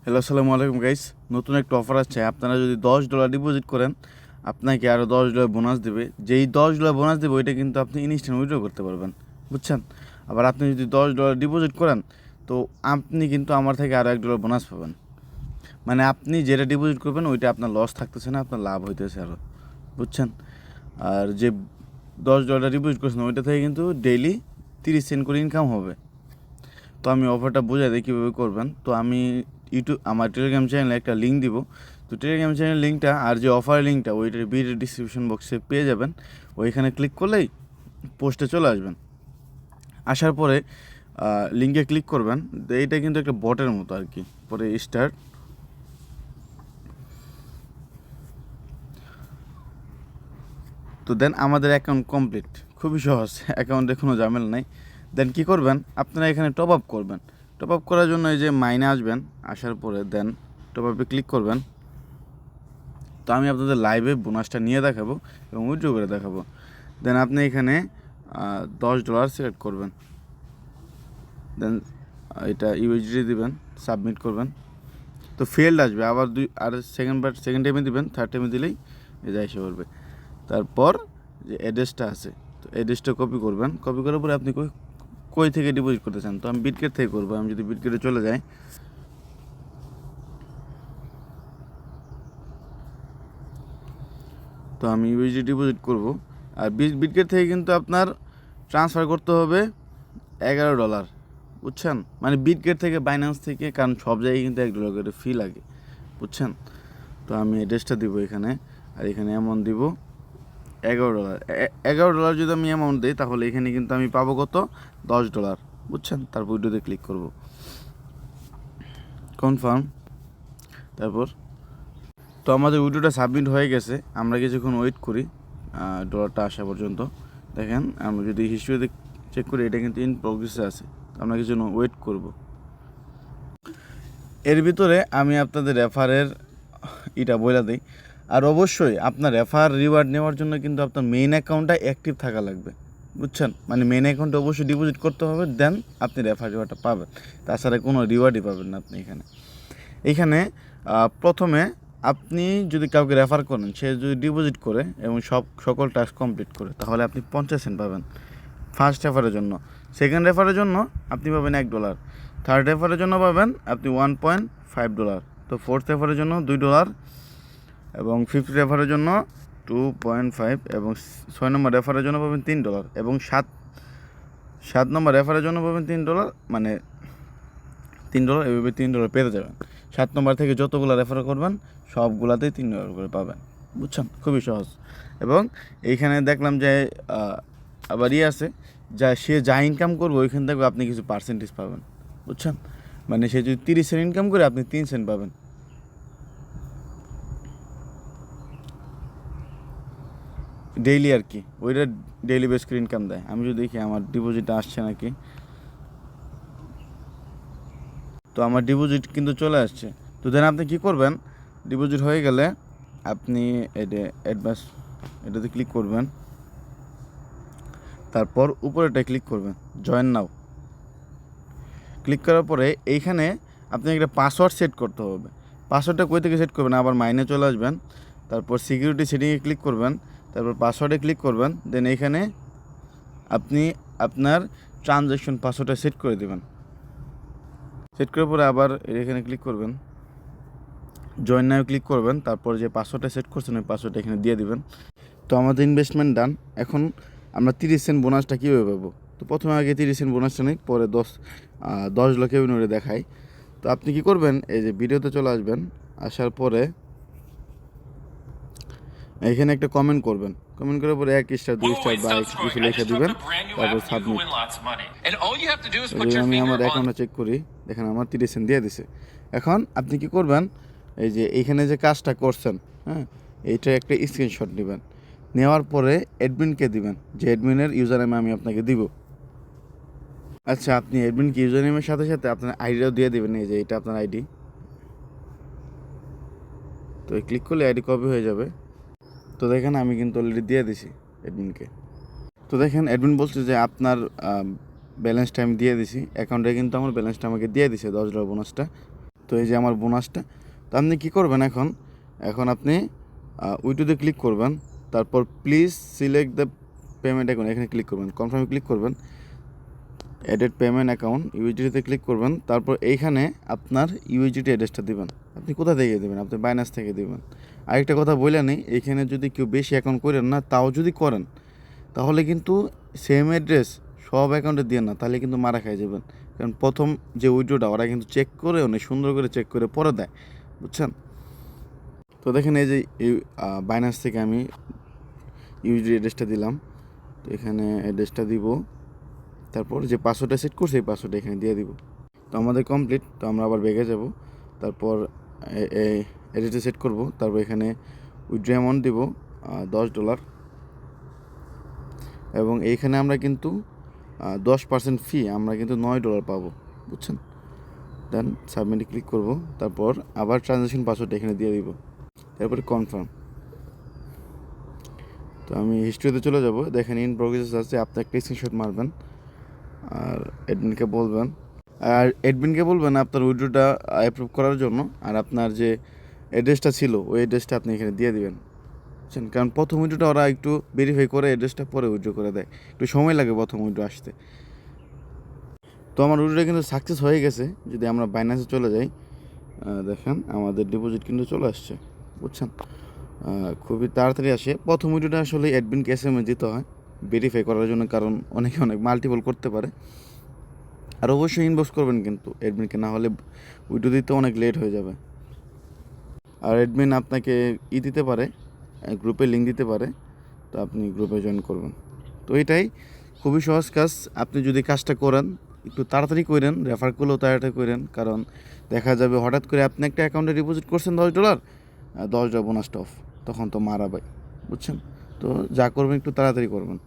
Hello, আসসালামু আলাইকুম guys. নতুন একটা অফার আছে। আপনারা যদি $10 ডিপোজিট করেন, আপনাকে আরও $10 বোনাস দেবে। যেই $10 বোনাস দেবে ওইটা কিন্তু আপনি ইনস্ট্যান্ট উইথড্র করতে পারবেন, বুঝছেন? আবার আপনি যদি $10 ডিপোজিট করেন, তো আপনি কিন্তু আমার থেকে আরও $1 বোনাস পাবেন। মানে আপনি যেটা ডিপোজিট করবেন ওইটা আপনার লস থাকতেছে না, আপনার লাভ হইতেছে আরও, বুঝছেন? আর যে $10 ডিপোজিট করছেন ওইটা থেকে কিন্তু ডেইলি 30 সেন্ট করে ইনকাম হবে। তো আমি অফারটা বোঝাই দিই কীভাবে করবেন। তো আমি আমার টেলিগ্রাম চ্যানেলে একটা লিঙ্ক দিব। তো টেলিগ্রাম চ্যানেলের লিঙ্কটা আর যে অফারের লিঙ্কটা ওইটার ভিডিও ডিসক্রিপশন বক্সে পেয়ে যাবেন। ওইখানে ক্লিক করলেই পোস্টে চলে আসবেন। আসার পরে লিঙ্কে ক্লিক করবেন। এইটা কিন্তু একটা বটের মতো আর কি। পরে স্টার্ট। তো দেন আমাদের অ্যাকাউন্ট কমপ্লিট। খুবই সহজ, অ্যাকাউন্টে কোনো ঝামেলা নাই। দেন কী করবেন, আপনারা এখানে টপ আপ করবেন। টপ আপ করার জন্য এই যে মাইনে আসবেন, আসার পরে দেন টপ আপে ক্লিক করবেন। তো আমি আপনাদের লাইভে বোনাসটা নিয়ে দেখাবো এবং উইথড্র করে দেখাবো। দেন আপনি এখানে $10 সিলেক্ট করবেন। দেন এটা ইউএসডি দিবেন, সাবমিট করবেন। তো ফেল্ড আসবে, আবার সেকেন্ড টাইমে দিবেন, থার্ড টাইমে দিলেই এটা এসে পড়বে। তারপর যে অ্যাড্রেসটা আছে, তো অ্যাড্রেসটা কপি করবেন। কপি করার পরে আপনি কই থেকে ডিপোজিট করতে চান। তো আমি বিটগেট থেকে করবো। আমি যদি বিটগেটে চলে যাই, তো আমি ইউএসডি ডিপোজিট করব। আর বিটগেট থেকে কিন্তু আপনার ট্রান্সফার করতে হবে $11, বুঝছেন? মানে বিটগেট থেকে, বাইন্যান্স থেকে, কারণ সব জায়গায় কিন্তু $1 করে ফি লাগে, বুঝছেন? তো আমি অ্যাড্রেসটা দিব এখানে, আর এখানে অ্যামাউন্ট দিব $11। $11 যদি আমি অ্যামাউন্ট দিই তাহলে এখানে কিন্তু আমি পাবো কত, $10, বুঝছেন? তারপর ভিডিওতে ক্লিক করব, কনফার্ম। তারপর তো আমাদের ভিডিওটা সাবমিট হয়ে গেছে। আমরা কিছুক্ষণ ওয়েট করি ডলারটা আসা পর্যন্ত। দেখেন আমরা যদি হিস্ট্রিতে চেক করি, এটা কিন্তু ইন প্রোগ্রেসে আছে। আমরা কিছুক্ষণ ওয়েট করব। এর ভিতরে আমি আপনাদের রেফারের এটা বলে দিই। আর অবশ্যই আপনার রেফার রিওয়ার্ড নেওয়ার জন্য কিন্তু আপনার মেইন অ্যাকাউন্টটা অ্যাক্টিভ থাকা লাগবে, বুঝছেন? মানে মেইন অ্যাকাউন্টে অবশ্যই ডিপোজিট করতে হবে, দেন আপনি রেফার রিওয়ার্ডটা পাবেন। তাছাড়া কোনো রিওয়ার্ডই পাবেন না আপনি এখানে প্রথমে আপনি যদি কাউকে রেফার করেন, সে যদি ডিপোজিট করে এবং সকল টাস্ক কমপ্লিট করে, তাহলে আপনি 50 সেন্ট পাবেন ফার্স্ট রেফারের জন্য। সেকেন্ড রেফারের জন্য আপনি পাবেন $1। থার্ড রেফারের জন্য পাবেন আপনি $1.5। তো ফোর্থ রেফারের জন্য $2 এবং ফিফথ রেফারের জন্য 2.5 এবং 6 নম্বর রেফারের জন্য পাবেন $3 এবং সাত নম্বর রেফারের জন্য পাবেন $3, মানে $3, এভাবে $3 পেতে যাবেন। 7 নম্বর থেকে যতগুলো রেফার করবেন সবগুলাতেই $3 করে পাবেন, বুঝছেন? খুবই সহজ। এবং এইখানে দেখলাম যে আবার আছে, সে যা ইনকাম করবে ওইখান থেকে আপনি কিছু পার্সেন্টেজ পাবেন, বুঝছেন? মানে সে যদি 30 সেন্ট ইনকাম করে আপনি 3 সেন্ট পাবেন। ডেইলি আর কি, ওইটা ডেইলি বেস করে ইনকাম দেয়। আমি যদি দেখি আমার ডিপোজিটটা আসছে নাকি, তো আমার ডিপোজিট কিন্তু চলে আসছে। তো দেন আপনি কী করবেন, ডিপোজিট হয়ে গেলে আপনি অ্যাডভান্স এটাতে ক্লিক করবেন। তারপর উপরেটা ক্লিক করবেন, জয়েন নাও। ক্লিক করার পরে এইখানে আপনি একটা পাসওয়ার্ড সেট করতে হবে। পাসওয়ার্ডটা কই থেকে সেট করবেন, আবার মাইনে চলে আসবেন। তারপর সিকিউরিটি সেটিংয়ে ক্লিক করবেন, তারপর পাসওয়ার্ডে ক্লিক করবেন। দেন এইখানে আপনি আপনার ট্রানজ্যাকশন পাসওয়ার্ডটা সেট করে দেবেন। সেট করার পরে আবার এখানে ক্লিক করবেন, জয়েন নাও ক্লিক করবেন। তারপর যে পাসওয়ার্ডটা সেট করছেন ওই পাসওয়ার্ডটা এখানে দিয়ে দিবেন। তো আমাদের ইনভেস্টমেন্ট ডান। এখন আমরা 30 সেন্ট বোনাসটা কীভাবে পাবো? তো প্রথমে আগে 30 সেন্ট বোনাসটা নেই, পরে 10 লাখ ইউনিটে দেখাই। তো আপনি কি করবেন, এই যে ভিডিওতে চলে আসবেন। আসার পরে এখানে একটা কমেন্ট করবেন। কমেন্ট করার পরে 1 স্টার 2 স্টার বা কিছু লিখে দিবেন, তারপর সাবমিট। আমি আমার অ্যাকাউন্টটা চেক করি, দেখেন আমার 30 সেন্ট দিয়ে দিছে। এখন আপনি কি করবেন, এই যে এইখানে যে কাজটা করছেন, হ্যাঁ, এইটা একটা স্ক্রিনশট নেবেন। নেওয়ার পরে অ্যাডমিনকে দিবেন, যে অ্যাডমিনের ইউজার নেম আমি আপনাকে দিব। আচ্ছা, আপনি অ্যাডমিনকে ইউজার নেমের সাথে সাথে আপনার আইডিটাও দিয়ে দেবেন। এই যে এটা আপনার আইডি। তো ক্লিক করলে আইডি কপি হয়ে যাবে। তো দেখেন আমি কিন্তু অলরেডি দিয়ে দিছি অ্যাডমিনকে। তো দেখেন অ্যাডমিন বলছে যে আপনার ব্যালেন্সটা আমি দিয়ে দিছি, অ্যাকাউন্টে কিন্তু আমার ব্যালেন্সটা আমাকে দিয়ে দিছে $10 বোনাসটা। তো তো এই যে আমার বোনাসটা। তো আপনি কী করবেন এখন আপনি উইডোতে ক্লিক করবেন, তারপর please select the payment account, এখানে ক্লিক করবেন, কনফার্মে ক্লিক করবেন, অ্যাডেড পেমেন্ট অ্যাকাউন্ট ইউএসডিতে ক্লিক করবেন, তারপর এইখানে আপনার ইউএসডিটি অ্যাড্রেসটা দিবেন। আপনি কোথা থেকে দেবেন? আপনি বাইনান্স থেকে দেবেন। আরেকটা কথা বলে নেই, এইখানে যদি কেউ বেশি অ্যাকাউন্ট করেন না, তাও যদি করেন তাহলে কিন্তু সেম অ্যাড্রেস সব অ্যাকাউন্টে দিয়ে না, তাহলে কিন্তু মারা খাই যাবেন। কারণ প্রথম যে উইড্রোটা ওরা কিন্তু চেক করে অনেক সুন্দর করে চেক করে পরে দেয়, বুঝছেন? তো দেখেন এই যে এই বাইনান্স থেকে আমি ইউএসডি অ্যাড্রেসটা দিলাম। তো এখানে অ্যাড্রেসটা দিব, তারপর যে পাসওয়ার্ডটা সেট করছি এই পাসওয়ার্ডটা এখানে দিয়ে দিব। তো আমাদের কমপ্লিট। তো আমরা আবার ব্যাগে যাব, তারপর এই অ্যাড্রেসটা সেট করব, তারপর এখানে উইথড্র অ্যামাউন্ট দিব $10, এবং এইখানে আমরা কিন্তু 10% ফি আমরা কিন্তু $9 পাবো, বুঝছেন? দেন সাবমিটে ক্লিক করব, তারপর আবার ট্রানজ্যাকশন পাসওয়ার্ড এখানে দিয়ে দিব, তারপরে কনফার্ম। তো আমি হিস্ট্রিতে চলে যাব, দেখেন ইন প্রোগ্রেস আছে, আপনি একটা স্ক্রিনশট মারবেন আর অ্যাডমিনকে বলবেন আপনার উইড্রোটা অ্যাপ্রুভ করার জন্য, আর আপনার যে অ্যাড্রেসটা ছিল ওই অ্যাড্রেসটা আপনি এখানে দিয়ে দিবেন, বুঝছেন? কারণ প্রথম উইড্রোটা ওরা একটু ভেরিফাই করে অ্যাড্রেসটা পরে উইড্রো করে দেয়, একটু সময় লাগে প্রথম উইড্রো আসতে। তো আমার উইড্রোটা কিন্তু সাকসেস হয়ে গেছে। যদি আমরা বাইন্যান্সে চলে যাই, দেখেন আমাদের ডিপোজিট কিন্তু চলে আসছে, বুঝছেন? খুবই তাড়াতাড়ি আসে। প্রথম উইড্রোটা আসলে অ্যাডমিনকে এসএমএস দিতে হয় ভেরিফাই করার জন্য, কারণ অনেক মাল্টিপল করতে পারে। আর অবশ্যই ইনবক্স করবেন কিন্তু অ্যাডমিনকে, না হলে উইড্রো দিতে অনেক লেট হয়ে যাবে। আর অ্যাডমিন আপনাকে দিতে পারে, গ্রুপে লিঙ্ক দিতে পারে, তো আপনি গ্রুপে জয়েন করবেন। তো এটাই খুবই সহজ কাজ। আপনি যদি কাজটা করেন একটু তাড়াতাড়ি করেন, রেফার করলেও তাড়াতাড়ি করেন, কারণ দেখা যাবে হঠাৎ করে আপনি একটা অ্যাকাউন্টে ডিপোজিট করছেন $10, $10 বোনাসটা অফ, তখন তো মারা ভাই, বুঝছেন? তো যা করবেন একটু তাড়াতাড়ি করবেন।